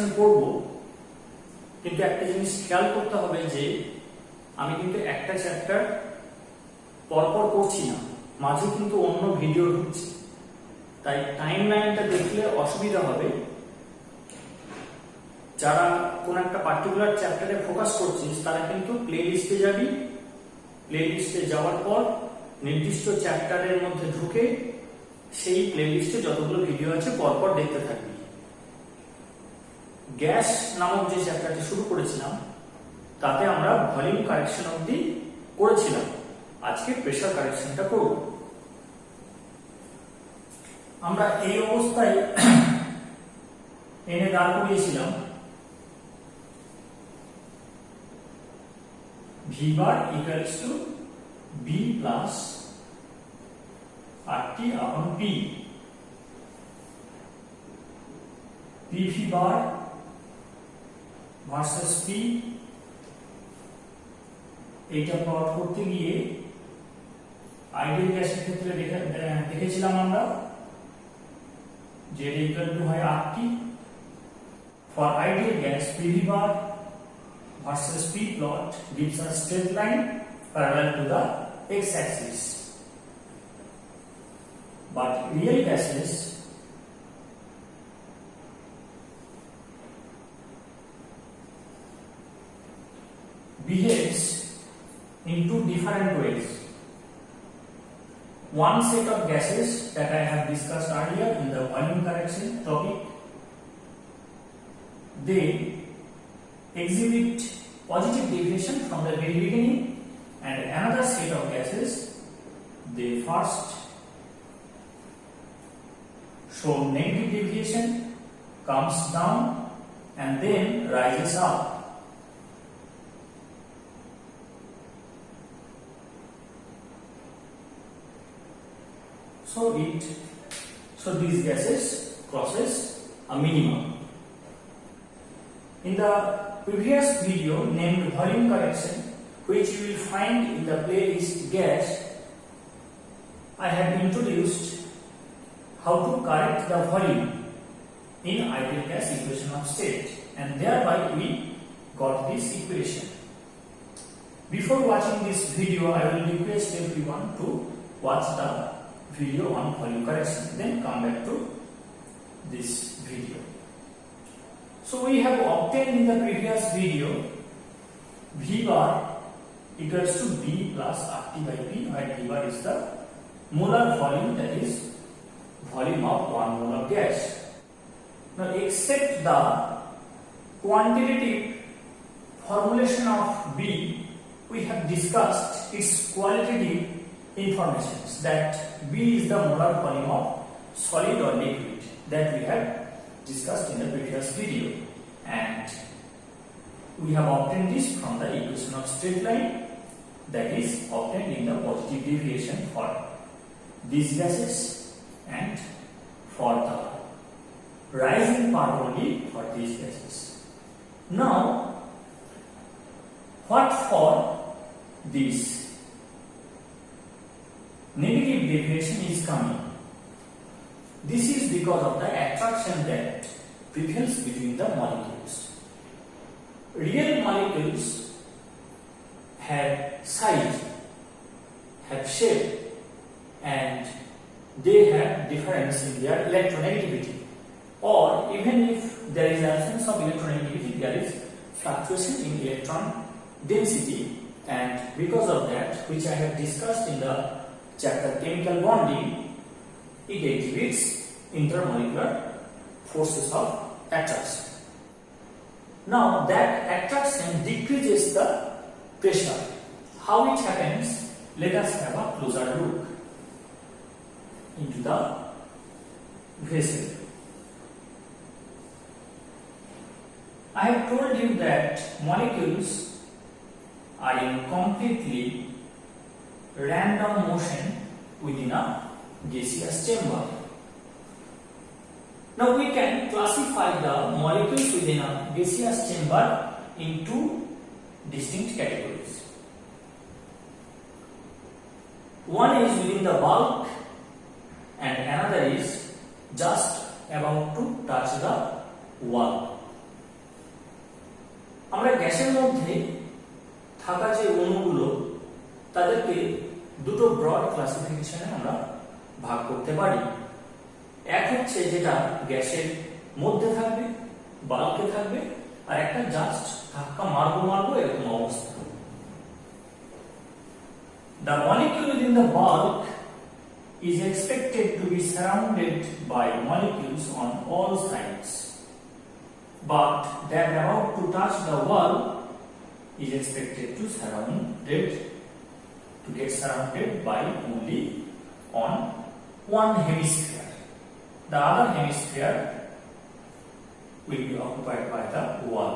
Correction করব, কিন্তু একটা জিনিস খেয়াল করতে হবে যে আমি কিন্তু একটা চ্যাপ্টার পরপর করছি না, মাঝে কিন্তু অন্য ভিডিও ঢুকছে, তাই টাইমলাইনটা দেখলে অসুবিধা হবে। যারা কোন একটা পার্টিকুলার চ্যাপ্টারে ফোকাস করছিস তারা কিন্তু প্লে লিস্টে যাবি, প্লে লিস্টে যাওয়ার পর নির্দিষ্ট চ্যাপ্টারের মধ্যে ঢুকে সেই প্লে লিস্টে যতগুলো ভিডিও আছে পরপর দেখতে থাকবি। গ্যাস নামক যে চ্যাপ্টারটি শুরু করেছিলাম তাতে আমরা ভলিউম কারেকশন অবধি করেছিলাম, আজকে প্রেসার কারেকশনটা করব। আমরা এই অবস্থায় এনে দাঁড় করিয়েছিলাম V bar equals to B plus RT upon P. PV bar versus P, এইটা প্লট করতে গিয়ে আইডিয়াল গ্যাসের ক্ষেত্রে দেখেছিলাম আমরা যে এটা ইকুয়াল টু হয় RT। For ideal gas PV bar versus P plot gives a straight line parallel to the x-axis. But real gases behaves in two different ways. One set of gases that I have discussed earlier in the volume correction topic, they exhibit positive deviation from the very beginning, and another set of gases, they first show negative deviation, comes down and then rises up. So these gases crosses a minimum. In the previous video named volume correction, which you will find in the playlist gas, I have introduced how to correct the volume in ideal gas equation of state, and thereby we got this equation. Before watching this video, I will request everyone to watch the video on volume correction, then come back to this video. So we have obtained in the previous video V bar equals to B plus RT by P, where V bar is the molar volume, that is volume of 1 mole of gas. Now except the quantitative formulation of B, we have discussed its qualitative informations, that B is the molar volume of solid or liquid, that we have discussed in the previous video, and we have obtained this from the equation of straight line, that is obtained in the positive deviation for these gases and for the rising part only for these gases. Now what for this negative deviation is coming? This is because of the attraction that prevails between the molecules. Real molecules have size, have shape, and they have difference in their electronegativity. Or even if there is absence of electronegativity, there is fluctuation in electron density, and because of that, which I have discussed in the chapter chemical bonding, it exhibits intermolecular forces of attraction. Now that attraction decreases the pressure. How it happens? Let us have a closer look into the vessel. I have told you that molecules are in completely random motion within a gaseous chamber. Now we can classify the molecules within a gaseous chamber in two distinct categories. One is within the bulk and another is just about to touch the wall. আমরা গ্যাসের মধ্যে থাকা যে অণুগুলো তাদেরকে দুটো broad ক্লাসিফিকেশনে আমরা ভাগ করতে পারি। এক হচ্ছে যেটা গ্যাসের মধ্যে থাকবে, বাল্কে থাকবে, আর একটা জাস্ট ধাক্কা মারবো এরকম অবস্থা। The molecule within the bulk is expected to be surrounded by molecules on all sides, but that about to touch the wall is expected to get surrounded by only on one hemisphere. The other hemisphere will be occupied by the wall.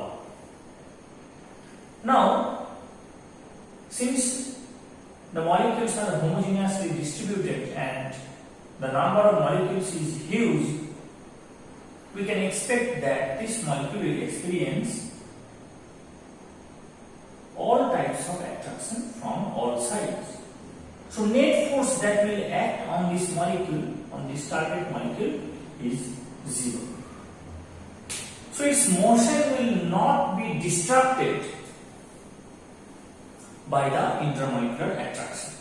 Now, since the molecules are homogeneously distributed and the number of molecules is huge, we can expect that this molecule will experience all types of attraction from all sides. So net force that will act on this molecule, on this target molecule, is zero. So its motion will not be disrupted by the intermolecular attraction.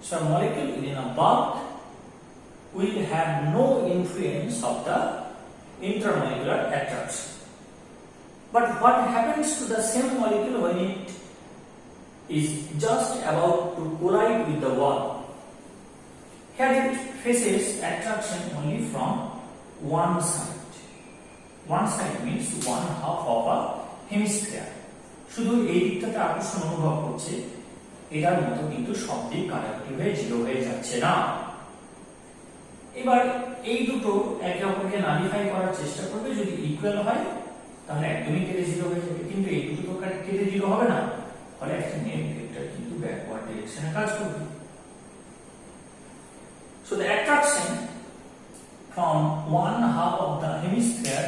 So a molecule within a bulk will have no influence of the intermolecular attraction. But what happens to the same molecule when it is just about to collide with the wall? Here it faces attraction only from one side. One side means one half of a hemisphere. শুধু এই দিকটাতে আকর্ষণ অনুভব করছে, এটার মতো কিন্তু সব দিক কানেক্টিভ হয়ে জিরো হয়ে যাচ্ছে না। এবার এই দুটো একে অপরকে নালিফাই করার চেষ্টা করবে, যদি ইকুয়াল হয় তাহলে একদমই কেটে জিরো হয়ে যাবে, কিন্তু এই দুটো তো কেটে জিরো হবে না, ফলে একটা নেট ভেক্টর কিন্তু ব্যাকওয়ার্ড ডিরেকশনে কাজ করবে। So the attraction from one half of the hemisphere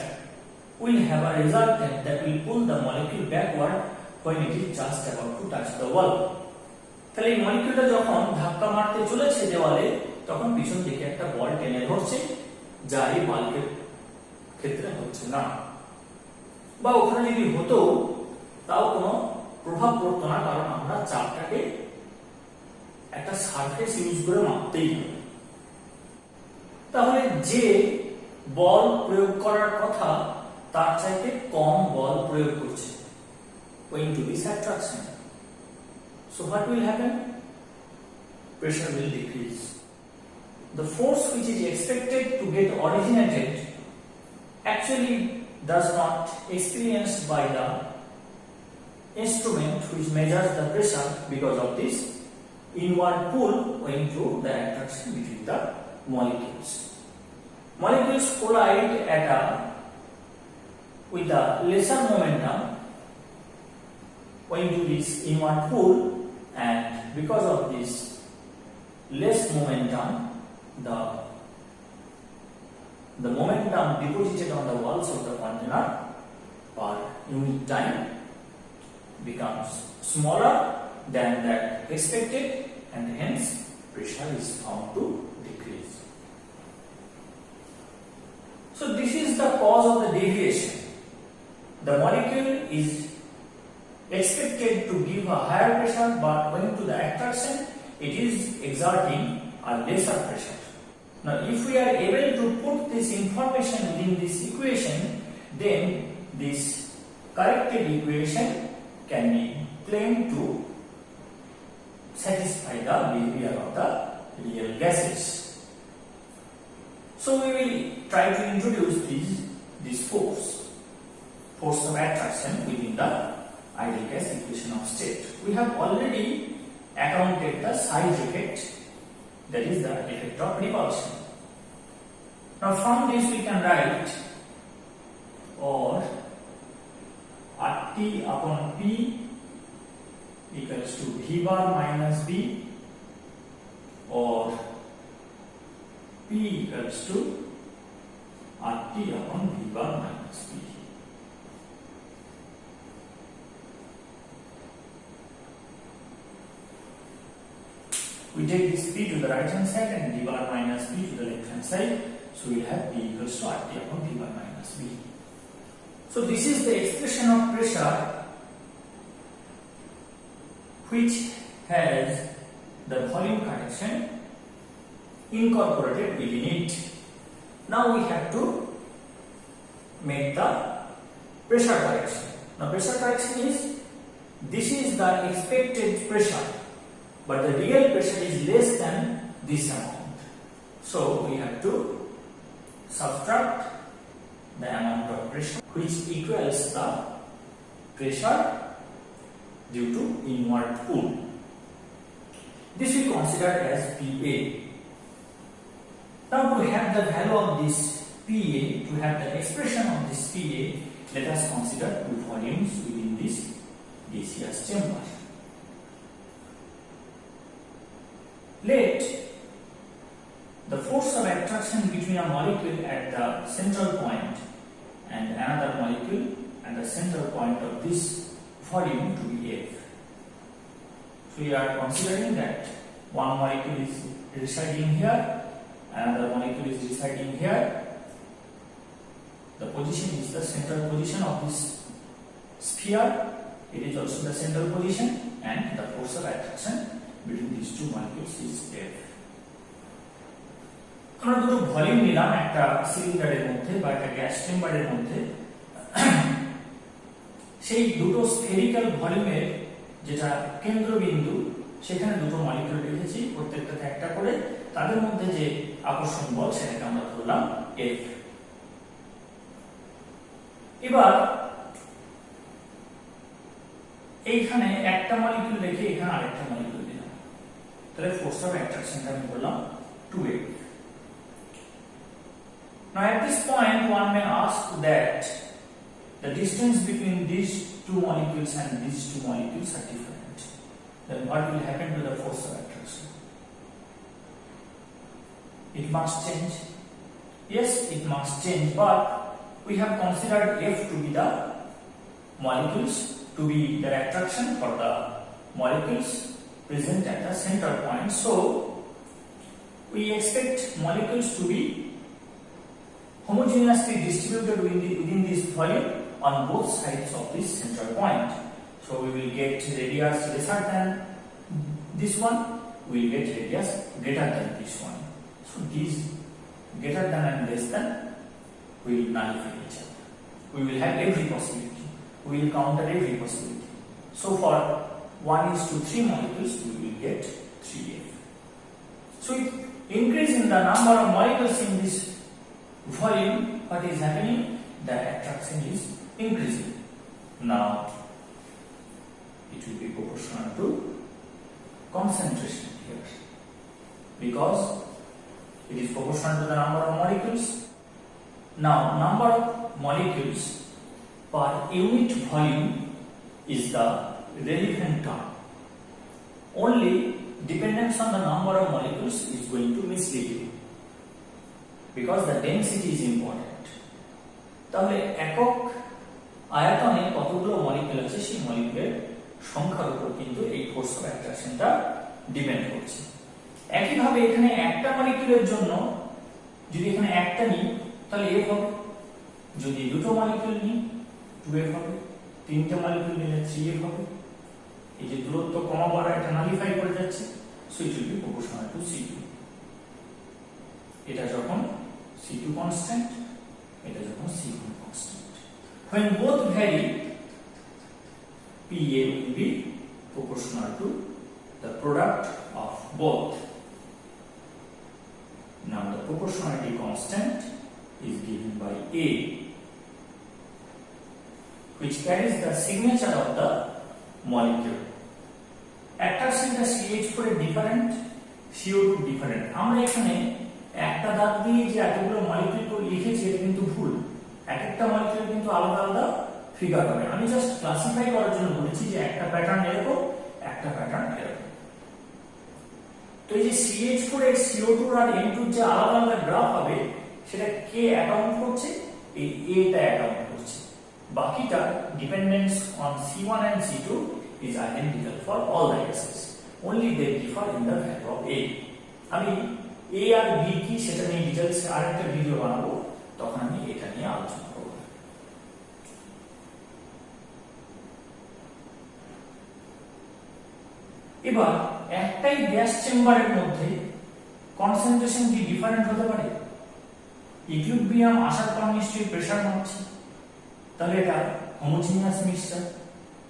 will have a resultant that will pull the molecule backward when it is just about to touch the wall. তাহলে এই মলিকিউলটা যখন ধাক্কা মারতে চলেছে দেওয়ালে, তখন পিছন দিকে একটা বল টেনে ধরছে, যা এই বাল্কের ক্ষেত্রে হচ্ছে না, বা ওখানে যদি হতো তাও কোনো প্রভাব পড়তো না, কারণ আমরা চাপটাকে একটা সারফেস ইউজ করে মাপতেই হবে। তাহলে যে বল প্রয়োগ করার কথা তার চাইতে কম বল প্রয়োগ করছে owing to this attraction. So what will happen? Pressure will decrease. The force which is expected to get originated actually does not experienced by the instrument which measures the pressure because of this inward pull owing to the attraction between the molecules. Molecules collide with a lesser momentum owing to this inward pull, and because of this less momentum, the momentum deposited on the walls of the container per unit time becomes smaller than that expected, and hence pressure is found to decrease. So this is the cause of the deviation. The molecule is expected to give a higher pressure, but owing to the attraction, it is exerting a lesser pressure. Now, if we are able to put this information within this equation, then this corrected equation can be claimed to satisfy the behavior of the real gases. So we will try to introduce this force of attraction within the ideal gas equation of state. We have already accounted the size effect, that is the effect of repulsion. Now from this we can write or RT upon P equals to V bar minus B, or P equals to RT upon V bar minus B. We take this P to the right hand side and D bar minus B to the left hand side, so we have P equals to RT upon V bar minus B. So this is the expression of pressure which has the volume correction incorporated within it. Now we have to make the pressure correction. Now pressure correction is, this is the expected pressure, but the real pressure is less than this amount. So we have to subtract the amount of pressure which equals the pressure due to inward pull. This we consider as PA. Now to have the value of this PA, to have the expression of this PA, let us consider two volumes within this gaseous chamber. Let the force of attraction between a molecule at the central point and another molecule at the central point of this volume to be F. So we are considering that one molecule is residing here, another molecule is residing here. The position is the central position of this sphere. It is also the central position, and the force of attraction between these two molecules is F. আমরা দুটো volume নিলাম একটা সিলিন্ডারের মধ্যে বা একটা gas চেম্বারের মধ্যে। সেই দুটো স্ফেরিক্যাল ভলিউমের যেটা কেন্দ্রবিন্দু, সেখানে দুটো মলিকিউল রেখেছি, প্রত্যেকটাতে একটা করে। তাদের মধ্যে যে আকর্ষণ বল সেটাকে আমরা ধরলাম F। এবার এইখানে একটা মলিকিউল রেখে এখানে আরেকটা মলিকিউল দিলাম, তাহলে ফোর্স অফ অ্যাট্রাকশনটা আমি বললাম 2F। Now at this point one may ask that the distance between these two molecules and these two molecules are different. Then what will happen to the force of attraction? It must change. Yes, it must change, but we have considered F to be the molecules, to be the attraction for the molecules present at the center point. So we expect molecules to be homogeneously distributed within this volume on both sides of this central point. So we will get radius lesser than this one, we will get radius greater than this one. So these greater than and less than will nullify each other. We will have every possibility. We will counter every possibility. So for 1:3 molecules, we will get 3F. So with increase in the number of molecules in this volume, what is happening? The attraction is increasing. Now it will be proportional to concentration here, because it is proportional to the number of molecules. Now number of molecules per unit volume is the relevant term. Only dependence on the number of molecules is going to mislead you, because the density is important. তাহলে একক আয়তনে কতগুলো molecule আছে সেই মলিকিউলের সংখ্যার উপর কিন্তু এই ফোর্স অফ অ্যাট্রাকশনটা ডিপেন্ড করছে। একইভাবে এখানে একটা মলিকিউলের জন্য যদি এখানে একটা নিই তাহলে F হবে, যদি দুটো মলিকিউল নিই 2F হবে, তিনটে মলিকিউল নিলে 3F হবে। এই যে দূরত্ব কমা বাড়া এটা নালিফাই করে যাচ্ছে, so it will be proportional to C2। এটা যখন C2 constant, এটা যখন C1 constant. When both vary, PA will be proportional to the product of both. Now the proportionality constant is given by A, which carries the signature of the molecule. Attraction টা CH4 এর different, CO2 different. আমরা এখানে একটা দাগ দিয়ে যে এতগুলো molecule লিখেছি এটা কিন্তু ভুল। এক একটা মলিকিউল কিন্তু আলাদা আলাদা ফিগার হবে। আমি জাস্ট ক্লাসিফাই করার জন্য বলেছি যে একটা প্যাটার্ন এরকম, একটা প্যাটার্ন এরকম। তো এই যে CH4 এর CO2 আর N2 যে আলাদা আলাদা গ্রাফ হবে সেটা কে অ্যাকাউন্ট করছে? এই A টা অ্যাকাউন্ট করছে। বাকিটা dependence on C1 and C2 is identical for all the gases. Only they differ in the value of A. আমি A আর B কি সেটা নিয়ে ডিটেইলস আরেকটা ভিডিও বানাবো, তখন আমি এটা নিয়ে আলোচনা করব। এবার একটাই গ্যাস চেম্বারের মধ্যে কনসেন্ট্রেশন কি ডিফারেন্ট হতে পারে? ইকুইলিব্রিয়াম আসার পর নিশ্চয়ই প্রেসার মাপছে, তাহলে এটা homogeneous mixture,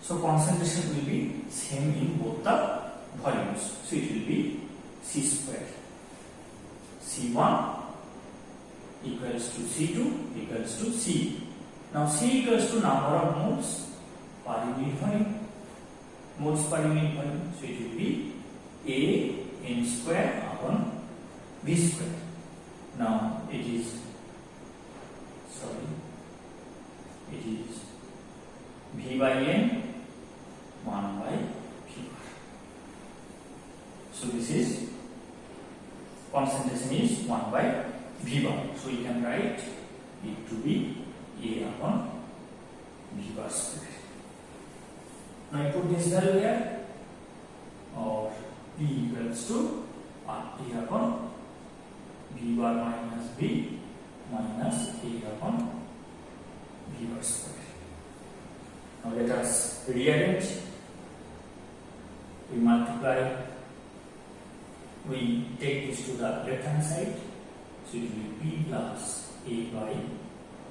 so concentration will be same in both the volumes, so it will be C square. C1 equals to C2 equals to C. Now C equals to number of moles per unit volume, moles per unit volume, so it will be A n square upon V square. Now it is V by N 1 by V bar. So this is concentration is 1 by V bar. So you can write it to be A upon V bar square. Now I put this value here, or P equals to RT upon V bar minus V minus A upon V bar square. Now let us rearrange. We multiply, we take this to the left hand side, so it will be P plus A by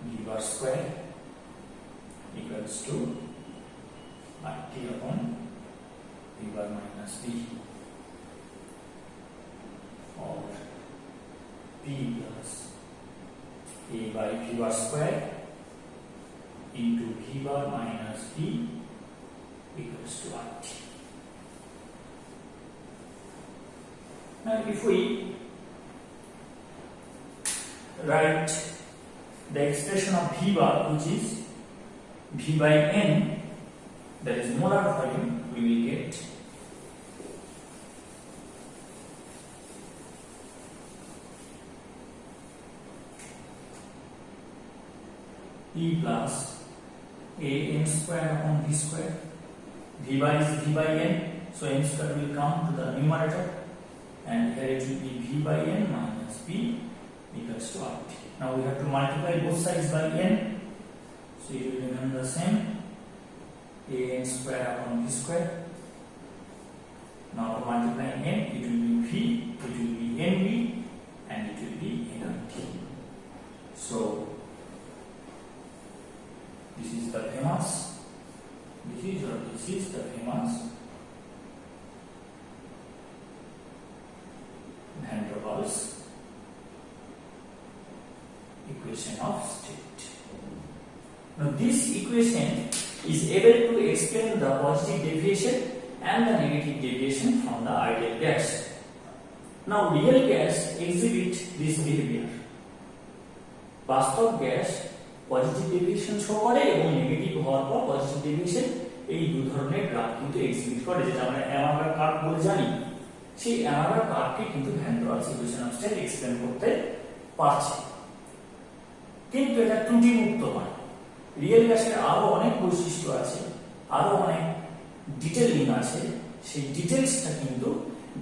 V bar square equals to RT upon V bar minus V, or P plus A by V bar square into V bar minus V equals to RT. Now if we write the expression of V bar, which is V by N, that is molar volume, we will get E plus A n square upon V square. V bar is V by N, so n square will come to the numerator, and here it will be V by N minus V equals to RT. Now we have to multiply both sides by N, so it will remain the same, A n square upon V square. Now for multiplying N, it will be V, it will be NV, and it will be NRT. So this is the famous, this is the famous Vanderwaal's equation of state. Now this equation is able to explain the positive deviation and the negative deviation from the ideal gas. Now real gas exhibit this behavior. বাস্তব gas positive deviation show করে এবং negative হওয়ার পর positive deviation, এই দুই ধরনের graph কিন্তু exhibit করে, যেটা আমরা অ্যামাগার কার্ভ বলে জানি। সেই অ্যামাগার কার্ভকে কিন্তু ভ্যানডারওয়ালস ইকুয়েশন অফ স্টেট এক্সপ্লেন করতে পারছে, কিন্তু এটা ত্রুটি মুক্ত হয়। রিয়েল গ্যাসের আরো অনেক বৈশিষ্ট্য আছে, আরো অনেক ডিটেইলিং আছে, সেই ডিটেইলসটা কিন্তু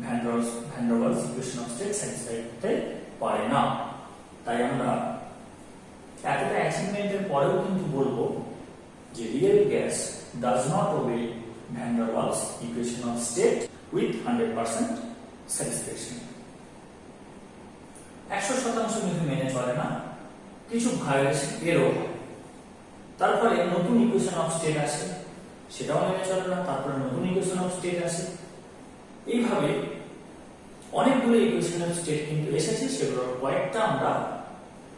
ভ্যানডারওয়ালস ইকুয়েশন অফ স্টেট স্যাটিসফাই করতে পারে না। তাই আমরা এতটা অ্যাচিভমেন্টের পরেও কিন্তু বলবো যে real gas does not obey van der Waals equation of state with 100% satisfaction. 100% কিন্তু মেনে চলে না, কিছু ভায়োলেশন এরও হয়। তারপরে নতুন ইকুয়েশন অফ স্টেট আসে, সেটাও মেনে চলে না, তারপরে নতুন ইকুয়েশন অফ স্টেট আসে। এইভাবে অনেকগুলো ইকুয়েশন অফ স্টেট কিন্তু এসেছে, সেগুলোর কয়েকটা আমরা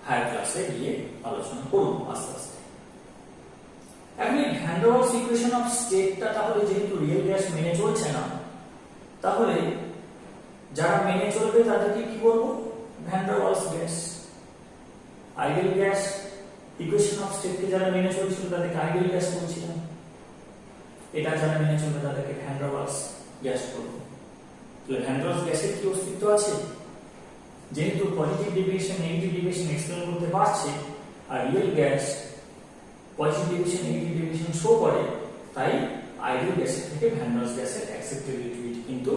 হায়ার ক্লাসে গিয়ে আলোচনা করব আস্তে আস্তে। এখন এই ভ্যানডারওয়ালস ইকুয়েশন অফ স্টেটটা তাহলে যেহেতু রিয়েল গ্যাস মেনে চলছে না, তাহলে যারা মেনে চলবে তাদেরকে কি বলবো? Van der Waals gas. Ideal gas equation of স্টেটকে যারা মেনে চলছিল তাদেরকে আইডিয়াল গ্যাস বলছিলাম, এটা যারা মেনে চলবে তাদেরকে ভ্যানডারওয়ালস গ্যাস বলবো। তাহলে ভ্যানডারওয়ালস গ্যাসের কি অস্তিত্ব আছে? যেহেতু positive deviation negative deviation explain করতে পারছে, আর real gas positive deviation negative deviation show করে, তাই আইডিয়াল গ্যাসের থেকে ভ্যানডারওয়ালস গ্যাসের অ্যাকসেপ্টেবিলিটি কিন্তু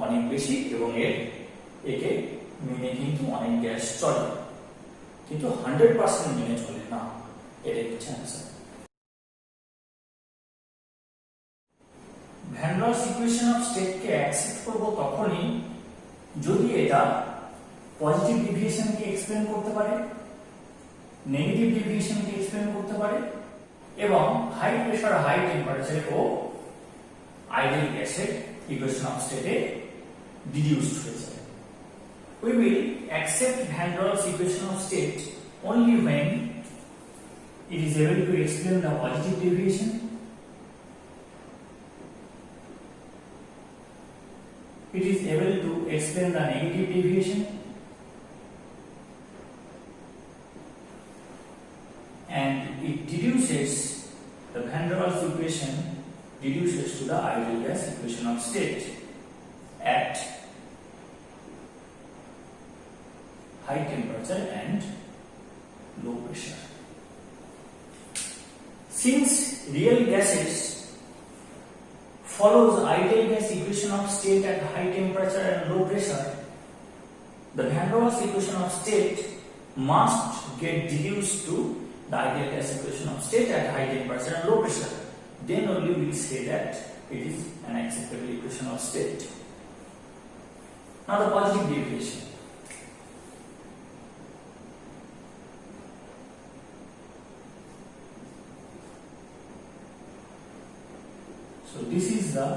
অনেক বেশি, এবং একে মেনে কিন্তু অনেক গ্যাস চলে, কিন্তু 100% মেনে চলে না। এটাই হচ্ছে answer. Van der Waals Vanderwaal equation of state কে accept করব তখনই যদি এটা পজিটিভ ডেভিয়েশন কে এক্সপ্লেন করতে পারে, নেগেটিভ ডেভিয়েশন কে এক্সপ্লেন করতে পারে এবং হাই প্রেসার হাই টেম্পারেচারে ও আইডিয়াল গ্যাসের ইকুয়েশন অফ স্টেটে ডিডিউসড হয়ে যায়। We will accept Vanderwaal's equation of state only when it is able to explain the positive deviation, it is able to explain the negative deviation, and it deduces the Vanderwaal's equation reduces to the ideal gas equation of state at high temperature and low pressure. Since real gases follows ideal gas equation of state at high temperature and low pressure, the Vanderwaal equation of state must get reduced to the ideal gas equation of state at high temperature and low pressure. Then only we will say that it is an acceptable equation of state. Now the positive deviation. So this is the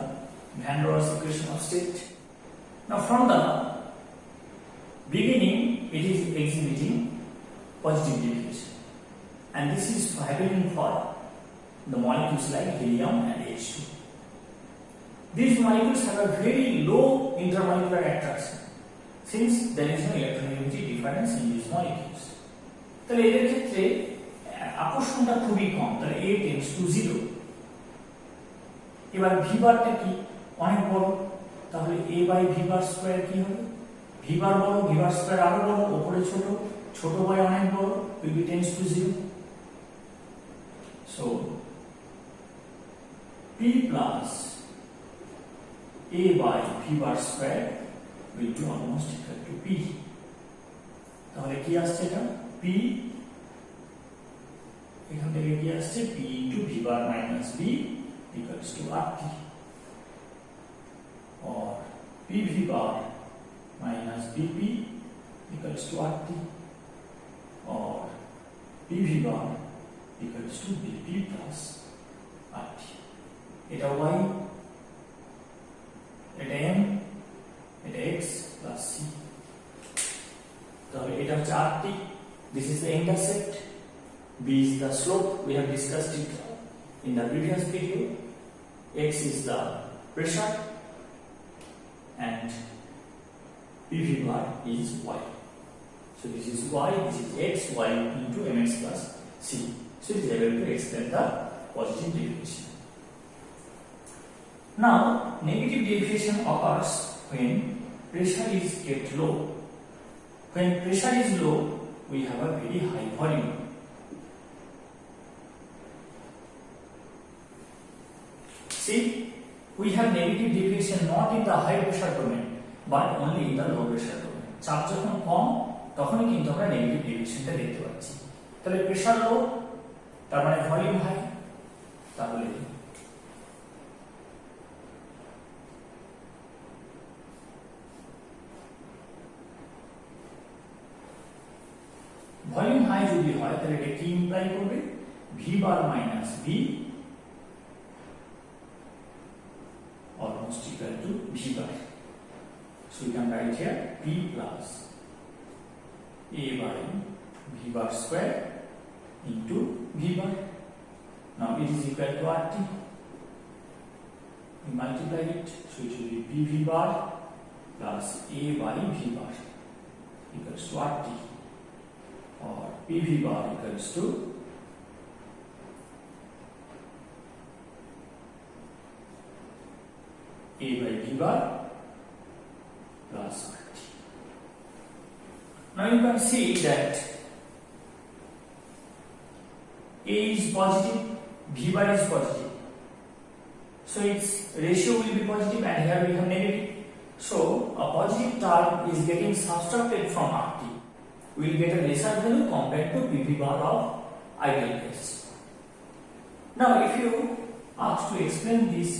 Vanderwaal equation of state. Now from the beginning it is exhibiting positive deviation, and this is happening for the molecules like helium and H2. These molecules have a very low intermolecular attraction since there is no electronegativity difference in these molecules. তাহলে এদের ক্ষেত্রে আকর্ষণটা খুবই কম, তাহলে A tends to 0. এবার V বারটা কি অনেক বড়, তাহলে A by v bar square কি হবে, ভি বার বড় ভি বার স্কয়ার আরো বড়, উপরে ছোট ছোট বাই অনেক বড়, will be tends to 0. So P plus A by V bar square will be almost equal to P. তাহলে কি আসছে এটা P, এখান থেকে কি আসছে P into V bar minus B equals to RT, or PV bar minus BP equals to RT, or PV bar equals to BP plus RT. এটা y, এটা m, এটা x plus c. তাহলে এটা হচ্ছে RT. This is the intercept. B is the slope. We have discussed it in the previous video. X is the pressure and PV bar is y. So this is y, this is x, y into mx plus c. So it is able to explain the positive deviation. Now negative deviation occurs when pressure is kept low. When pressure is low, we have a very high volume. See, we have negative deviation not in the high pressure domain but only in the low pressure domain. চাপ যখন কম তখনই কিন্তু আমরা negative ডেভিয়েশনটা দেখতে পাচ্ছি। তাহলে pressure low তার মানে ভলিউম হাই, তাহলে ভলিউম হাই যদি হয় তাহলে এটা কি ইমপ্লাই করবে, v bar minus b almost equal to V bar. So we can write here P plus A by V bar square into V bar. Now it is equal to RT. We multiply it, so it will be PV bar plus A by V bar equals to RT, or PV bar equals to A by V bar plus RT. Now you can see that A is positive, V bar is positive. So its ratio will be positive and here we have negative. So a positive term is getting subtracted from RT. We will get a lesser value compared to PV bar of ideal gas. Now if you ask to explain this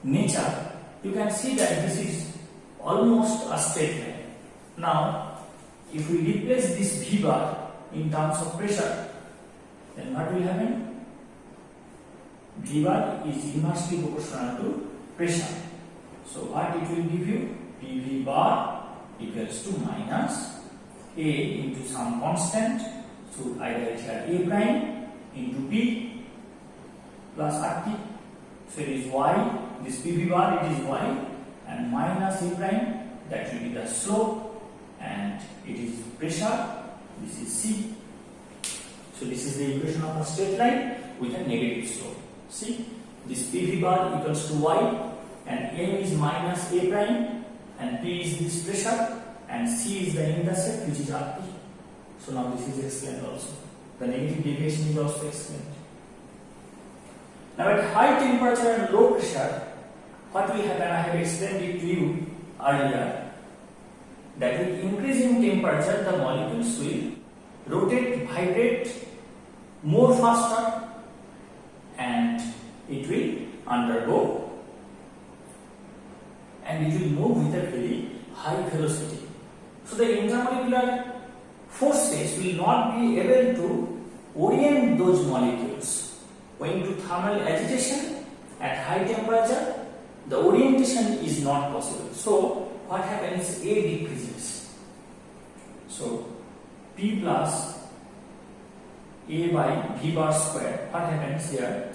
nature, you can see that this is almost a straight line. Now, if we replace this V bar in terms of pressure, then what will happen? V bar is inversely proportional to pressure. So what it will give you? PV bar equals to minus A into some constant. So I write here A prime into P plus RT. So it is Y. This PV bar, it is Y, and minus A prime, that will be the slope, and it is pressure, this is C. So this is the equation of a straight line with a negative slope. See, this PV bar equals to Y, and M is minus A prime, and P is this pressure, and C is the intercept, which is RT. So now this is explained also. The negative deviation is also explained. Now at high temperature and low pressure, what will happen? I have explained it to you earlier, that with increasing temperature the molecules will rotate, vibrate more faster, and it will undergo, and it will move with a very high velocity. So the intermolecular forces will not be able to orient those molecules. Going to thermal agitation at high temperature, the orientation is not possible. So what happens? A decreases. So P plus A by V bar square. What happens here?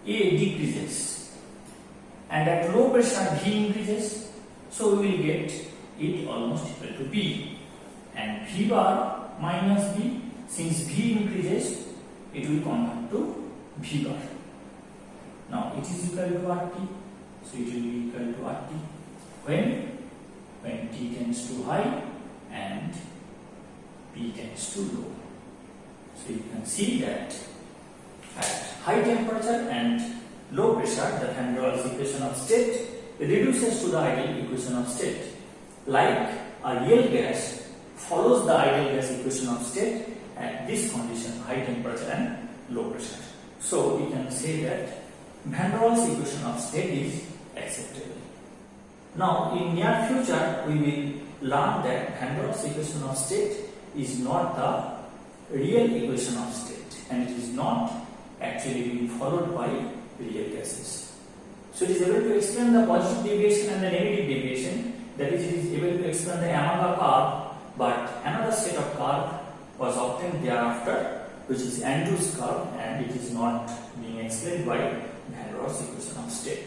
A decreases, and at low pressure V increases. So we will get it almost equal to P, and V bar minus B. Since V increases, it will convert to V bar. Now it is equal to RT, so it will be equal to RT when T tends to high and P tends to low. So you can see that at high temperature and low pressure, the Vanderwaals equation of state reduces to the ideal equation of state. Like a real gas follows the ideal gas equation of state at this condition, high temperature and low pressure. So we can say that Vanderwaals equation of state is acceptable. Now in near future we will learn that Vanderwaals equation of state is not the real equation of state, and it is not actually being followed by real gases. So it is able to explain the positive deviation and the negative deviation, that is, it is able to explain the Yamaha curve, but another set of curve was obtained thereafter, which is Andrews curve, and it is not being explained by Vanderwaals equation of state.